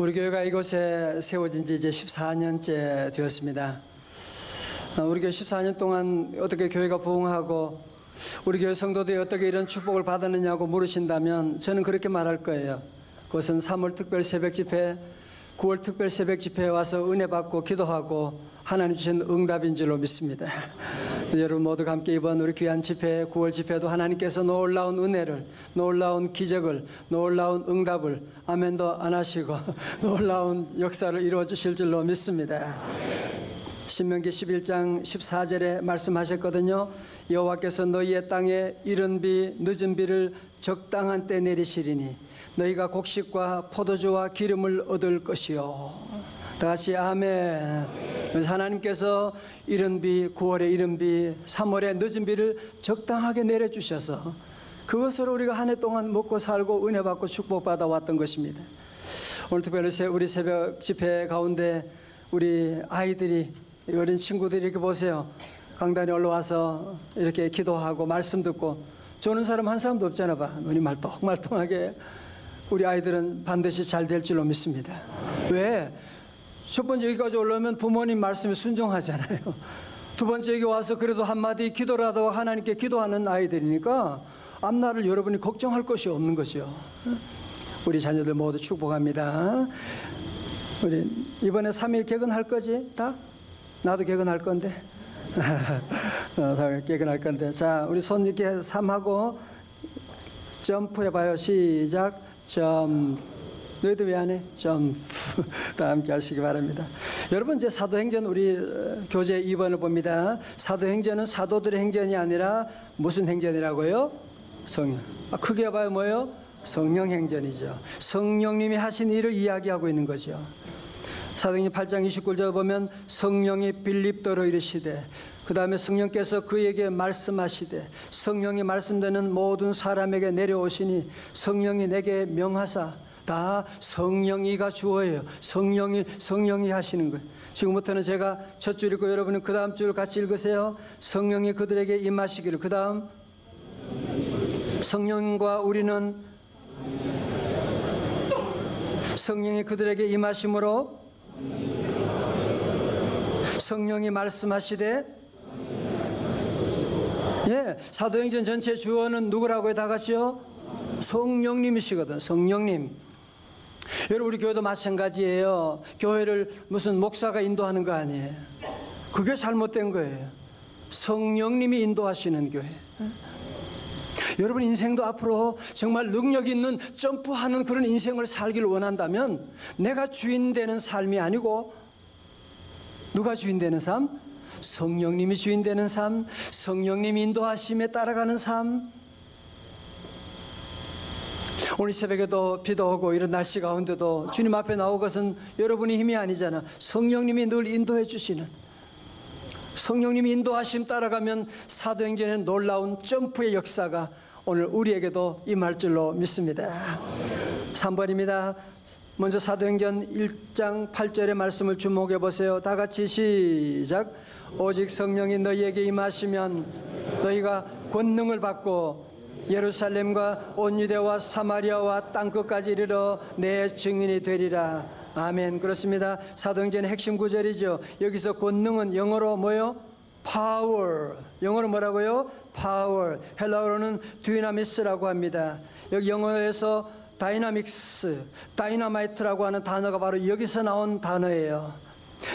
우리 교회가 이곳에 세워진 지 이제 14년째 되었습니다. 우리 교회 14년 동안 어떻게 교회가 부흥하고 우리 교회 성도들이 어떻게 이런 축복을 받았느냐고 물으신다면 저는 그렇게 말할 거예요. 그것은 3월 특별 새벽 집회, 9월 특별 새벽 집회에 와서 은혜 받고 기도하고 하나님 주신 응답인 줄로 믿습니다. 여러분 모두가 함께 이번 우리 귀한 집회, 9월 집회도 하나님께서 놀라운 은혜를, 놀라운 기적을, 놀라운 응답을 아멘도 안 하시고 놀라운 역사를 이루어 주실 줄로 믿습니다. 신명기 11장 14절에 말씀하셨거든요. 여호와께서 너희의 땅에 이른 비 늦은 비를 적당한 때 내리시리니 너희가 곡식과 포도주와 기름을 얻을 것이요. 다 같이 아멘. 그래서 하나님께서 이른 비, 9월에 이른 비, 3월에 늦은 비를 적당하게 내려주셔서 그것으로 우리가 한 해 동안 먹고 살고 은혜 받고 축복받아 왔던 것입니다. 오늘 특별히 우리 새벽 집회 가운데 우리 아이들이, 어린 친구들이 이렇게 보세요. 강단에 올라와서 이렇게 기도하고 말씀 듣고 조는 사람 한 사람도 없잖아 봐. 눈이 말똥말똥하게. 우리 아이들은 반드시 잘 될 줄로 믿습니다. 왜? 첫 번째 여기까지 올라오면 부모님 말씀에 순종하잖아요. 두 번째 여기 와서 그래도 한마디 기도라도 하나님께 기도하는 아이들이니까 앞날을 여러분이 걱정할 것이 없는 거죠. 우리 자녀들 모두 축복합니다. 우리 이번에 3일 개근할 거지? 다? 나도 개근할 건데. 다 개근할 건데. 자, 우리 손 이렇게 3하고 점프해봐요. 시작. 점. 너희들 왜 안 해? 점프. 다 함께 하시기 바랍니다. 여러분 이제 사도행전 우리 교재 2번을 봅니다. 사도행전은 사도들의 행전이 아니라 무슨 행전이라고요? 성령. 크게 봐요. 뭐예요? 성령 행전이죠. 성령님이 하신 일을 이야기하고 있는 거죠. 사도행전 8장 29절 보면 성령이 빌립더로 이르시되 그 다음에 성령께서 그에게 말씀하시되 성령이 말씀되는 모든 사람에게 내려오시니 성령이 내게 명하사. 다 성령이가 주어예요. 성령이 하시는 거예요. 지금부터는 제가 첫 줄 읽고 여러분은 그 다음 줄 같이 읽으세요. 성령이 그들에게 임하시기를. 그 다음 성령과 우리는 성령이 그들에게 임하심으로 성령이 말씀하시되. 예, 사도행전 전체 주어는 누구라고요? 다 같이요? 성령님이시거든. 성령님. 여러분 우리 교회도 마찬가지예요. 교회를 무슨 목사가 인도하는 거 아니에요. 그게 잘못된 거예요. 성령님이 인도하시는 교회. 여러분 인생도 앞으로 정말 능력 있는 점프하는 그런 인생을 살기를 원한다면 내가 주인 되는 삶이 아니고 누가 주인 되는 삶? 성령님이 주인 되는 삶, 성령님이 인도하심에 따라가는 삶. 오늘 새벽에도 비도 오고 이런 날씨 가운데도 주님 앞에 나온 것은 여러분의 힘이 아니잖아. 성령님이 늘 인도해 주시는, 성령님이 인도하심 따라가면 사도행전의 놀라운 점프의 역사가 오늘 우리에게도 임할 줄로 믿습니다. 3번입니다. 먼저 사도행전 1장 8절의 말씀을 주목해 보세요. 다 같이 시작. 오직 성령이 너희에게 임하시면 너희가 권능을 받고 예루살렘과 온 유대와 사마리아와 땅끝까지 이르러 내 증인이 되리라. 아멘. 그렇습니다. 사도행전의 핵심 구절이죠. 여기서 권능은 영어로 뭐요? power. 영어로 뭐라고요? power. 헬라어로는 dynamis라고 합니다. 여기 영어에서 다이나믹스, 다이나마이트라고 하는 단어가 바로 여기서 나온 단어예요.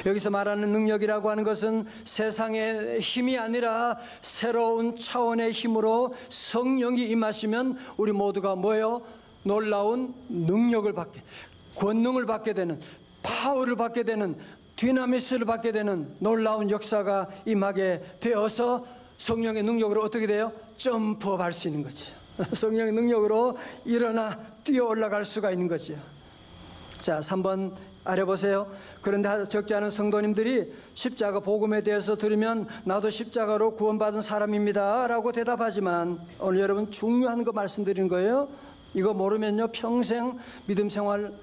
여기서 말하는 능력이라고 하는 것은 세상의 힘이 아니라 새로운 차원의 힘으로 성령이 임하시면 우리 모두가 뭐예요? 놀라운 능력을 받게, 권능을 받게 되는, 파워를 받게 되는, 디나미스를 받게 되는 놀라운 역사가 임하게 되어서 성령의 능력으로 어떻게 돼요? 점프할 수 있는 거죠. 성령의 능력으로 일어나 뛰어 올라갈 수가 있는 거죠. 자, 3번 아래 보세요. 그런데 적지 않은 성도님들이 십자가 복음에 대해서 들으면 나도 십자가로 구원받은 사람입니다 라고 대답하지만 오늘 여러분 중요한 거 말씀드리는 거예요. 이거 모르면요 평생 믿음 생활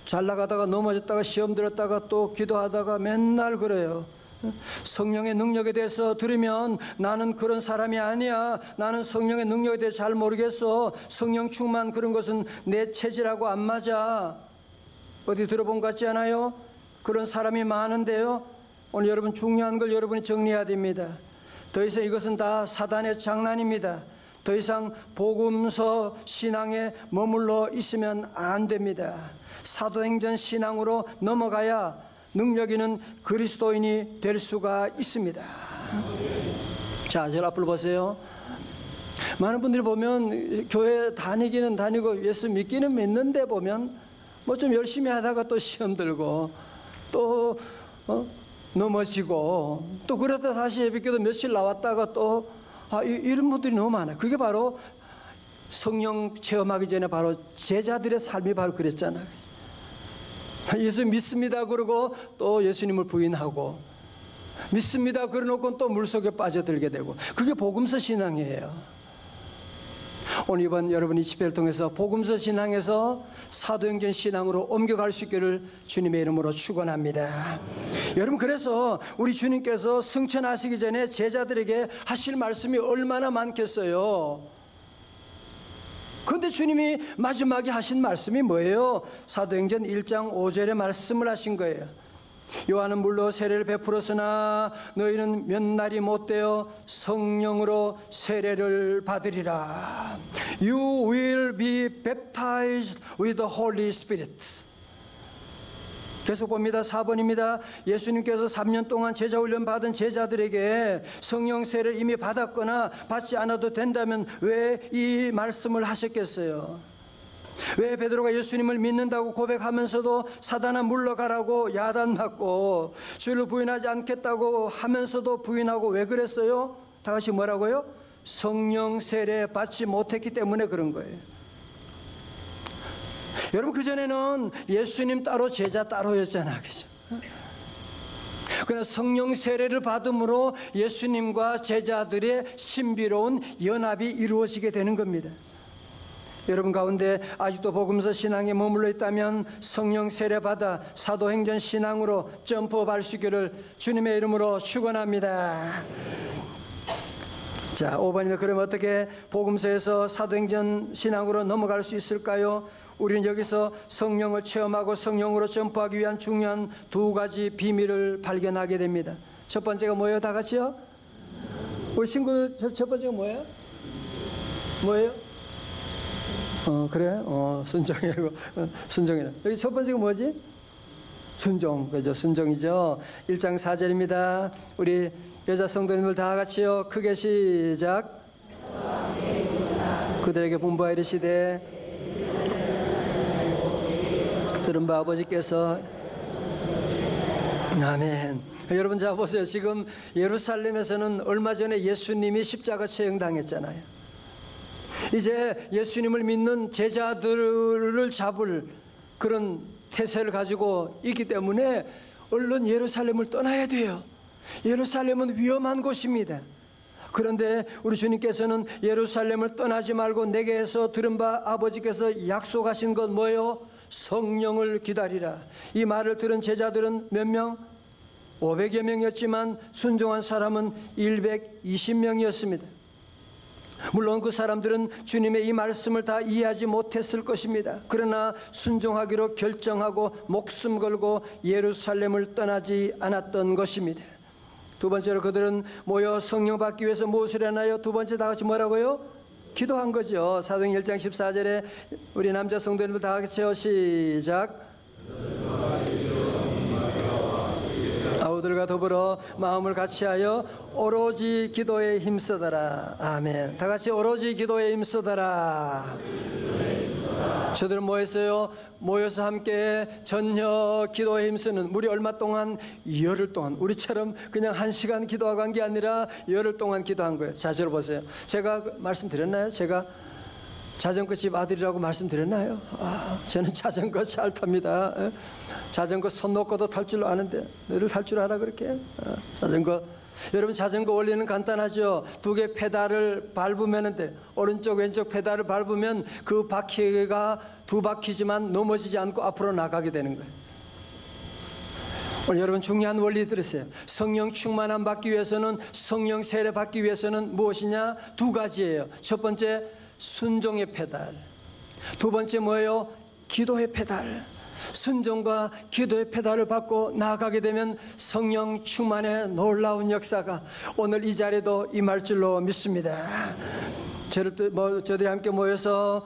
잘 나가다가 넘어졌다가 시험 들었다가 또 기도하다가 맨날 그래요. 성령의 능력에 대해서 들으면 나는 그런 사람이 아니야. 나는 성령의 능력에 대해 잘 모르겠어. 성령 충만 그런 것은 내 체질하고 안 맞아. 어디 들어본 것 같지 않아요? 그런 사람이 많은데요. 오늘 여러분 중요한 걸 여러분이 정리해야 됩니다. 더 이상 이것은 다 사단의 장난입니다. 더 이상 복음서 신앙에 머물러 있으면 안 됩니다. 사도행전 신앙으로 넘어가야 능력 있는 그리스도인이 될 수가 있습니다. 자, 저 앞으로 보세요. 많은 분들이 보면 교회 다니기는 다니고 예수 믿기는 믿는데 보면 뭐 좀 열심히 하다가 또 시험 들고 또 넘어지고 또 그러다 다시 예배교도 며칠 나왔다가 또 이런 분들이 너무 많아요. 그게 바로 성령 체험하기 전에 바로 제자들의 삶이 바로 그랬잖아요. 예수 믿습니다 그러고 또 예수님을 부인하고 믿습니다 그러놓고 또 물속에 빠져들게 되고 그게 복음서 신앙이에요. 오늘 이번 여러분이 집회를 통해서 복음서 신앙에서 사도행전 신앙으로 옮겨갈 수 있기를 주님의 이름으로 축원합니다. 여러분 그래서 우리 주님께서 승천하시기 전에 제자들에게 하실 말씀이 얼마나 많겠어요. 그런데 주님이 마지막에 하신 말씀이 뭐예요? 사도행전 1장 5절의 말씀을 하신 거예요. 요한은 물로 세례를 베풀었으나 너희는 몇 날이 못되어 성령으로 세례를 받으리라. You will be baptized with the Holy Spirit. 계속 봅니다. 4번입니다. 예수님께서 3년 동안 제자 훈련 받은 제자들에게 성령 세례를 이미 받았거나 받지 않아도 된다면 왜 이 말씀을 하셨겠어요? 왜 베드로가 예수님을 믿는다고 고백하면서도 사단아 물러가라고 야단맞고 주를 부인하지 않겠다고 하면서도 부인하고 왜 그랬어요? 다 같이 뭐라고요? 성령 세례 받지 못했기 때문에 그런 거예요. 여러분 그전에는 예수님 따로 제자 따로였잖아요. 그죠? 그러나 성령 세례를 받음으로 예수님과 제자들의 신비로운 연합이 이루어지게 되는 겁니다. 여러분 가운데 아직도 복음서 신앙에 머물러 있다면 성령 세례 받아 사도행전 신앙으로 점프할 수 있기를 주님의 이름으로 축원합니다. 자, 5번입니다. 그럼 어떻게 복음서에서 사도행전 신앙으로 넘어갈 수 있을까요? 우리는 여기서 성령을 체험하고 성령으로 점프하기 위한 중요한 두 가지 비밀을 발견하게 됩니다. 첫 번째가 뭐예요? 다 같이요? 우리 친구들 첫 번째가 뭐예요? 뭐예요? 그래? 순종이고 순종이라. 여기 첫 번째가 뭐지? 순종. 그죠? 순종이죠. 1장 4절입니다. 우리 여자 성도님들 다 같이요. 크게 시작. 그들에게 분부하여 이르시되 들은 바 아버지께서 아멘. 여러분 자 보세요. 지금 예루살렘에서는 얼마 전에 예수님이 십자가 처형당했잖아요. 이제 예수님을 믿는 제자들을 잡을 그런 태세를 가지고 있기 때문에 얼른 예루살렘을 떠나야 돼요. 예루살렘은 위험한 곳입니다. 그런데 우리 주님께서는 예루살렘을 떠나지 말고 내게서 들은 바 아버지께서 약속하신 건 뭐예요? 성령을 기다리라. 이 말을 들은 제자들은 몇 명? 500여 명이었지만 순종한 사람은 120명이었습니다. 물론 그 사람들은 주님의 이 말씀을 다 이해하지 못했을 것입니다. 그러나 순종하기로 결정하고 목숨 걸고 예루살렘을 떠나지 않았던 것입니다. 두 번째로 그들은 모여 성령 받기 위해서 무엇을 했나요? 두 번째 다 같이 뭐라고요? 기도한 거죠. 사도행전 1장 14절에 우리 남자 성도님들 다 같이요. 시작. 아우들과 더불어 마음을 같이하여 오로지 기도에 힘쓰더라. 아멘. 다 같이 오로지 기도에 힘쓰더라. 저들은 뭐 했어요? 모여서 함께 전혀 기도에 힘쓰는, 우리 얼마 동안? 열흘 동안. 우리처럼 그냥 1시간 기도하고 한 게 아니라 열흘 동안 기도한 거예요. 자, 저를 보세요. 제가 말씀드렸나요? 제가 자전거 집 아들이라고 말씀드렸나요? 저는 자전거 잘 탑니다. 자전거 손 놓고도 탈 줄 아는데 너를 탈 줄 알아 그렇게? 자전거. 여러분 자전거 원리는 간단하죠. 두 개 페달을 밟으면 돼. 오른쪽 왼쪽 페달을 밟으면 그 바퀴가 두 바퀴지만 넘어지지 않고 앞으로 나가게 되는 거예요. 오늘 여러분 중요한 원리 들으세요. 성령 충만함 받기 위해서는, 성령 세례 받기 위해서는 무엇이냐? 두 가지예요. 첫 번째 순종의 페달, 두 번째 뭐예요? 기도의 페달. 순종과 기도의 페달을 밟고 나아가게 되면 성령 충만의 놀라운 역사가 오늘 이 자리에도 임할 줄로 믿습니다. 저들이 함께 모여서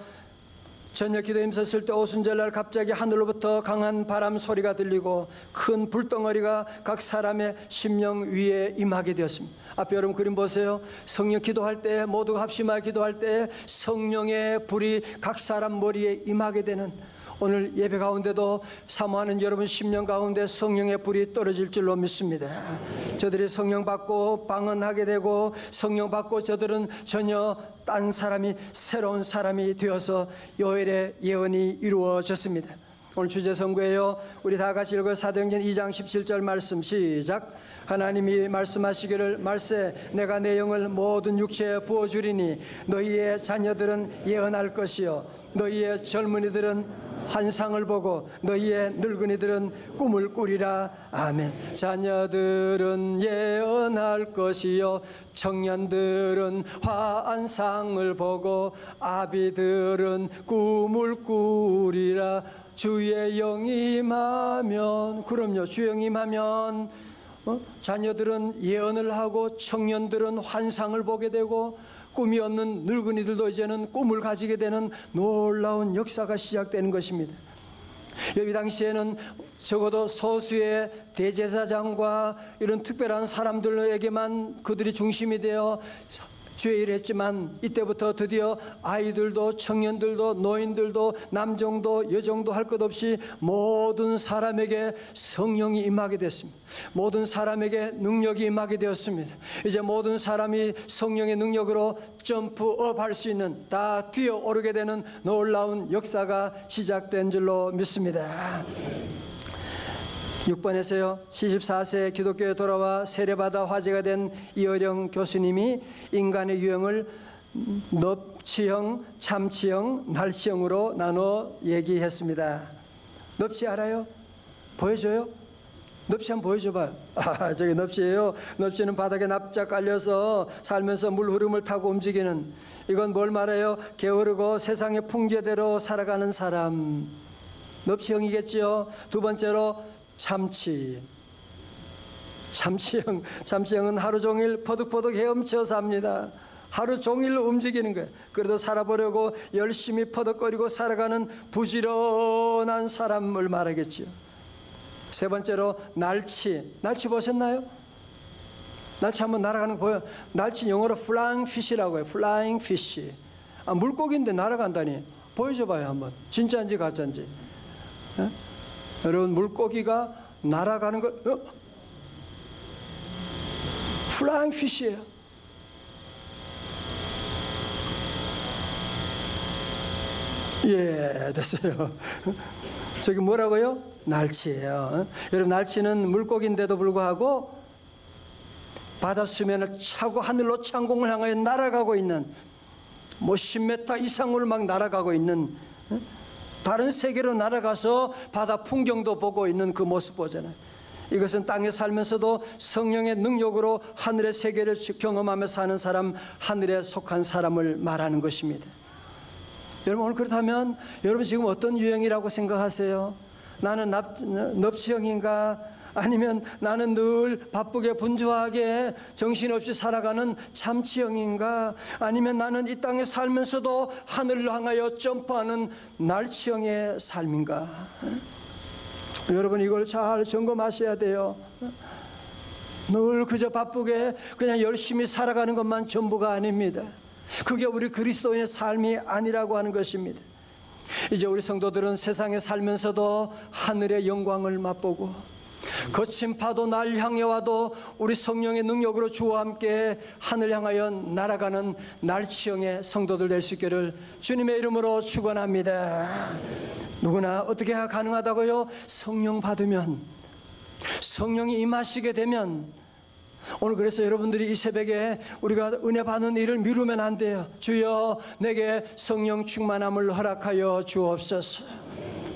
저녁 기도 힘썼을 때 오순절날 갑자기 하늘로부터 강한 바람 소리가 들리고 큰 불덩어리가 각 사람의 심령 위에 임하게 되었습니다. 앞에 여러분 그림 보세요. 성령 기도할 때, 모두가 합심하여 기도할 때 성령의 불이 각 사람 머리에 임하게 되는, 오늘 예배 가운데도 사모하는 여러분 심령 가운데 성령의 불이 떨어질 줄로 믿습니다. 저들이 성령 받고 방언하게 되고 성령 받고 저들은 전혀 딴 사람이, 새로운 사람이 되어서 요엘의 예언이 이루어졌습니다. 오늘 주제 선고예요. 우리 다 같이 읽어요. 사도행전 2장 17절 말씀 시작. 하나님이 말씀하시기를 말세 내가 내 영을 모든 육체에 부어주리니 너희의 자녀들은 예언할 것이요 너희의 젊은이들은 환상을 보고 너희의 늙은이들은 꿈을 꾸리라. 아멘. 자녀들은 예언할 것이요 청년들은 환상을 보고 아비들은 꿈을 꾸리라. 주의 영이 임하면, 그럼요, 주의 영이 임하면 자녀들은 예언을 하고 청년들은 환상을 보게 되고 꿈이 없는 늙은이들도 이제는 꿈을 가지게 되는 놀라운 역사가 시작되는 것입니다. 여기 당시에는 적어도 소수의 대제사장과 이런 특별한 사람들에게만 그들이 중심이 되어 주의 일을 했지만 이때부터 드디어 아이들도 청년들도 노인들도 남정도 여정도 할 것 없이 모든 사람에게 성령이 임하게 됐습니다. 모든 사람에게 능력이 임하게 되었습니다. 이제 모든 사람이 성령의 능력으로 점프업 할 수 있는, 다 뛰어오르게 되는 놀라운 역사가 시작된 줄로 믿습니다. 6번에서요 74세 기독교에 돌아와 세례받아 화제가 된 이어령 교수님이 인간의 유형을 넙치형, 참치형, 날치형으로 나눠 얘기했습니다. 넙치 알아요? 보여줘요? 넙치 한번 보여줘봐요. 아, 저기 넙치예요. 넙치는 바닥에 납작 깔려서 살면서 물 흐름을 타고 움직이는, 이건 뭘 말해요? 게으르고 세상의 풍제대로 살아가는 사람, 넙치형이겠지요. 두 번째로 참치형은 하루 종일 퍼득퍼득 헤엄쳐 삽니다. 하루 종일 움직이는 거예요. 그래도 살아보려고 열심히 퍼득거리고 살아가는 부지런한 사람을 말하겠지요. 세 번째로 날치 보셨나요? 날치 한번 날아가는 거 보여? 날치 영어로 flying fish라고 해요. flying fish. 아, 물고기인데 날아간다니. 보여줘봐요 한번. 진짜인지 가짜인지. 에? 여러분 물고기가 날아가는 걸 플라잉 피쉬예요. 예, 됐어요. 저기 뭐라고요? 날치예요. 여러분 날치는 물고기인데도 불구하고 바다 수면을 차고 하늘로 창공을 향하여 날아가고 있는, 뭐 10m 이상을 막 날아가고 있는, 다른 세계로 날아가서 바다 풍경도 보고 있는 그 모습 보잖아요. 이것은 땅에 살면서도 성령의 능력으로 하늘의 세계를 경험하며 사는 사람, 하늘에 속한 사람을 말하는 것입니다. 여러분 오늘 그렇다면 여러분 지금 어떤 유형이라고 생각하세요? 나는 넙치형인가? 아니면 나는 늘 바쁘게 분주하게 정신없이 살아가는 참치형인가? 아니면 나는 이 땅에 살면서도 하늘을 향하여 점프하는 날치형의 삶인가? 여러분 이걸 잘 점검하셔야 돼요. 늘 그저 바쁘게 그냥 열심히 살아가는 것만 전부가 아닙니다. 그게 우리 그리스도인의 삶이 아니라고 하는 것입니다. 이제 우리 성도들은 세상에 살면서도 하늘의 영광을 맛보고 거친 파도 날 향해 와도 우리 성령의 능력으로 주와 함께 하늘 향하여 날아가는 날치형의 성도들 될 수 있기를 주님의 이름으로 축원합니다. 누구나 어떻게 가능하다고요? 성령 받으면, 성령이 임하시게 되면. 오늘 그래서 여러분들이 이 새벽에 우리가 은혜 받는 일을 미루면 안 돼요. 주여 내게 성령 충만함을 허락하여 주옵소서.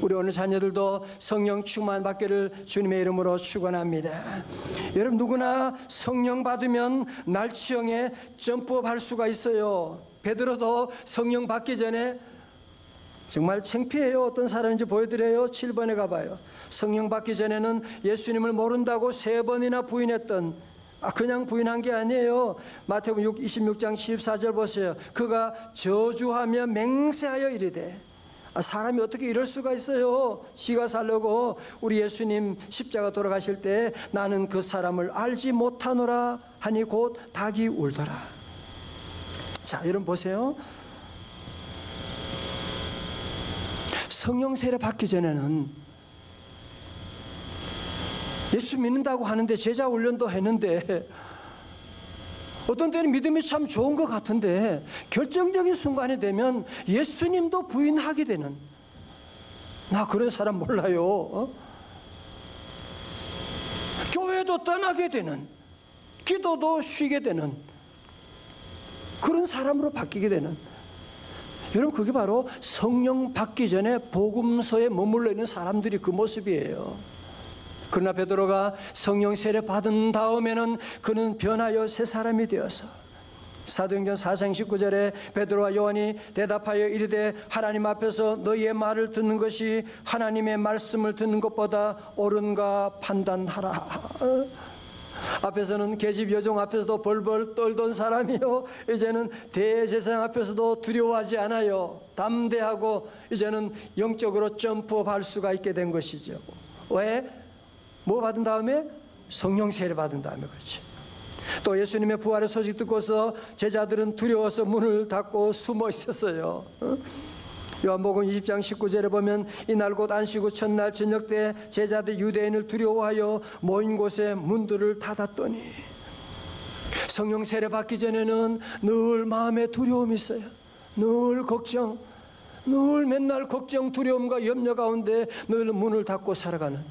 우리 오늘 자녀들도 성령 충만 받기를 주님의 이름으로 축원합니다. 여러분 누구나 성령 받으면 날치형에 점프업 할 수가 있어요. 베드로도 성령 받기 전에 정말 창피해요. 어떤 사람인지 보여드려요. 7번에 가봐요. 성령 받기 전에는 예수님을 모른다고 3번이나 부인했던, 그냥 부인한 게 아니에요. 마태복음 26장 14절 보세요. 그가 저주하며 맹세하여 이르되, 사람이 어떻게 이럴 수가 있어요. 지가 살려고 우리 예수님 십자가 돌아가실 때 나는 그 사람을 알지 못하노라 하니 곧 닭이 울더라. 자, 여러분 보세요. 성령 세례 받기 전에는 예수 믿는다고 하는데 제자 훈련도 했는데 어떤 때는 믿음이 참 좋은 것 같은데 결정적인 순간이 되면 예수님도 부인하게 되는, 나 그런 사람 몰라요. 교회도 떠나게 되는, 기도도 쉬게 되는 그런 사람으로 바뀌게 되는, 여러분 그게 바로 성령 받기 전에 복음서에 머물러 있는 사람들이 그 모습이에요. 그러나 베드로가 성령 세례 받은 다음에는 그는 변하여 새 사람이 되어서, 사도행전 4장 19절에 베드로와 요한이 대답하여 이르되 하나님 앞에서 너희의 말을 듣는 것이 하나님의 말씀을 듣는 것보다 옳은가 판단하라. 앞에서는 계집 여종 앞에서도 벌벌 떨던 사람이요, 이제는 대제사장 앞에서도 두려워하지 않아요. 담대하고 이제는 영적으로 점프할 수가 있게 된 것이죠. 왜? 뭐 받은 다음에? 성령 세례 받은 다음에. 그렇지. 또 예수님의 부활의 소식 듣고서 제자들은 두려워서 문을 닫고 숨어 있었어요. 요한복음 20장 19절에 보면 이날 곧 안식 후 첫날 저녁 때 제자들 유대인을 두려워하여 모인 곳에 문들을 닫았더니, 성령 세례 받기 전에는 늘 마음에 두려움이 있어요. 늘 걱정, 늘 맨날 걱정, 두려움과 염려 가운데 늘 문을 닫고 살아가는,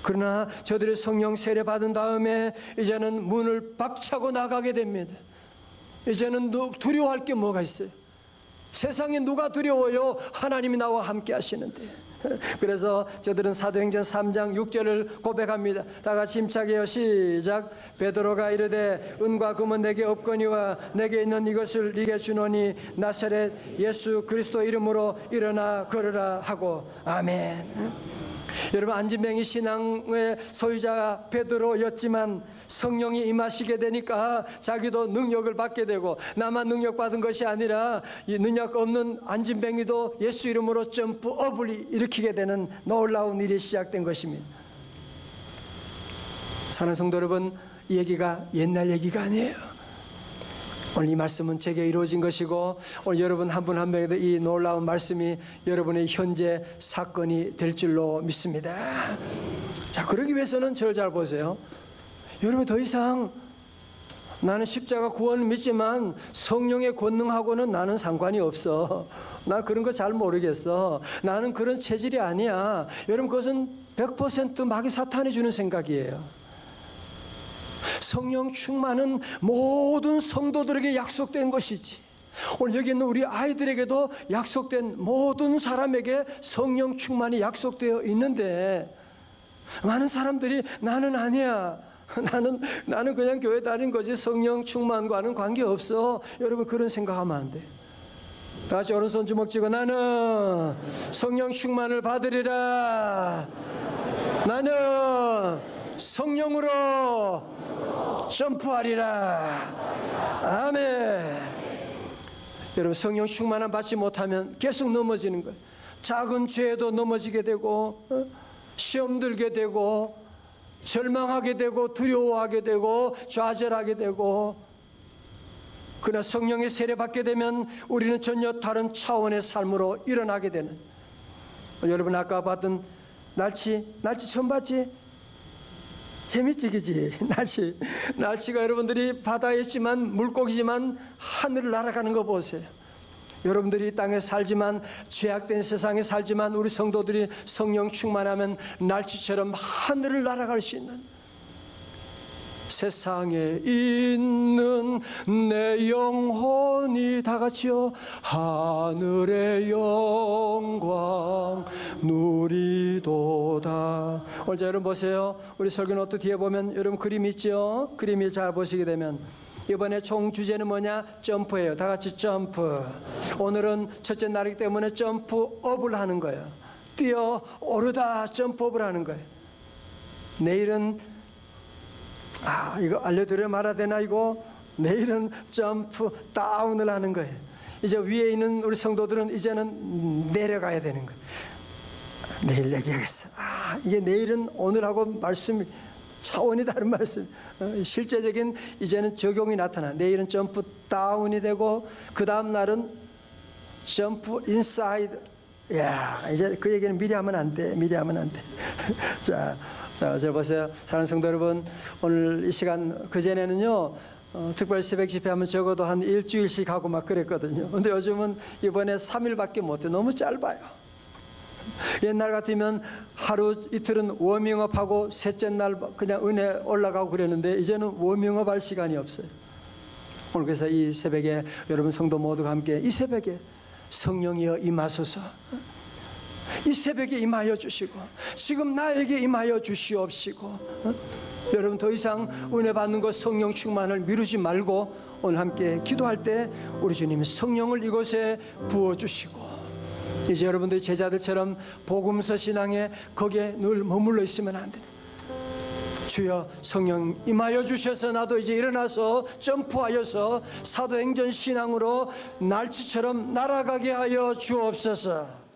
그러나 저들이 성령 세례 받은 다음에 이제는 문을 박차고 나가게 됩니다. 이제는 두려워할 게 뭐가 있어요? 세상에 누가 두려워요? 하나님이 나와 함께 하시는데. 그래서 저들은 사도행전 3장 6절을 고백합니다. 다 같이 힘차게요. 시작. 베드로가 이르되 은과 금은 내게 없거니와 내게 있는 이것을 네게 주노니 나사렛 예수 그리스도 이름으로 일어나 걸으라 하고. 아멘. 여러분, 안진뱅이 신앙의 소유자 베드로였지만 성령이 임하시게 되니까 자기도 능력을 받게 되고, 나만 능력 받은 것이 아니라 이 능력 없는 안진뱅이도 예수 이름으로 점프업을 일으키게 되는 놀라운 일이 시작된 것입니다. 사랑하는 성도 여러분, 이 얘기가 옛날 얘기가 아니에요. 오늘 이 말씀은 제게 이루어진 것이고, 오늘 여러분 한 분 한 명에도 이 놀라운 말씀이 여러분의 현재 사건이 될 줄로 믿습니다. 자, 그러기 위해서는 저를 잘 보세요. 여러분, 더 이상 나는 십자가 구원을 믿지만 성령의 권능하고는 나는 상관이 없어. 나 그런 거 잘 모르겠어. 나는 그런 체질이 아니야. 여러분, 그것은 100% 마귀 사탄이 주는 생각이에요. 성령 충만은 모든 성도들에게 약속된 것이지, 오늘 여기 있는 우리 아이들에게도 약속된, 모든 사람에게 성령 충만이 약속되어 있는데, 많은 사람들이 나는 아니야, 나는 그냥 교회 다닌 거지 성령 충만과는 관계없어. 여러분, 그런 생각하면 안 돼. 다 같이 오른손 주먹 쥐고 나는 성령 충만을 받으리라. 나는 성령으로 점프하리라. 아멘. 여러분, 성령 충만함 받지 못하면 계속 넘어지는 거예요. 작은 죄에도 넘어지게 되고, 시험 들게 되고, 절망하게 되고, 두려워하게 되고, 좌절하게 되고. 그러나 성령의 세례 받게 되면 우리는 전혀 다른 차원의 삶으로 일어나게 되는. 여러분, 아까 봤던 날치 처음 봤지? 재밌지, 그지? 날치가 여러분들이 바다에 있지만, 물고기지만 하늘을 날아가는 거 보세요. 여러분들이 땅에 살지만, 죄악된 세상에 살지만, 우리 성도들이 성령 충만하면 날치처럼 하늘을 날아갈 수 있는, 세상에 있는 내 영혼이 다 같이요, 하늘의 영광 누리도다. 오늘 여러분 보세요. 우리 설교 노트 뒤에 보면 여러분 그림 있죠? 그림이 잘 보시게 되면 이번에 총 주제는 뭐냐? 점프예요. 다 같이 점프. 오늘은 첫째 날이기 때문에 점프업을 하는 거예요. 뛰어 오르다 점프업을 하는 거예요. 내일은 이거 알려드려 말아야 되나 이거? 내일은 점프 다운을 하는 거예요. 이제 위에 있는 우리 성도들은 이제는 내려가야 되는 거예요. 내일 얘기하겠어. 이게 내일은 오늘하고 말씀이 차원이 다른 말씀. 실제적인 이제는 적용이 나타나. 내일은 점프 다운이 되고 그 다음 날은 점프 인사이드. 이제 그 얘기는 미리 하면 안 돼. 미리 하면 안 돼. 자, 저 보세요. 사랑하는 성도 여러분, 오늘 이 시간 그전에는요. 특별 새벽 집회하면 적어도 한 일주일씩 하고 막 그랬거든요. 근데 요즘은 이번에 3일밖에 못해. 너무 짧아요. 옛날 같으면 하루 이틀은 워밍업하고 셋째 날 그냥 은혜 올라가고 그랬는데 이제는 워밍업 할 시간이 없어요. 오늘 그래서 이 새벽에 여러분 성도 모두가 함께 이 새벽에 성령이여 임하소서. 이 새벽에 임하여 주시고 지금 나에게 임하여 주시옵시고 여러분 더 이상 은혜 받는 것 성령 충만을 미루지 말고 오늘 함께 기도할 때 우리 주님이 성령을 이곳에 부어주시고 이제 여러분들이 제자들처럼 복음서 신앙에 거기에 늘 머물러 있으면 안 돼요. 주여 성령 임하여 주셔서 나도 이제 일어나서 점프하여서 사도행전 신앙으로 날치처럼 날아가게 하여 주옵소서.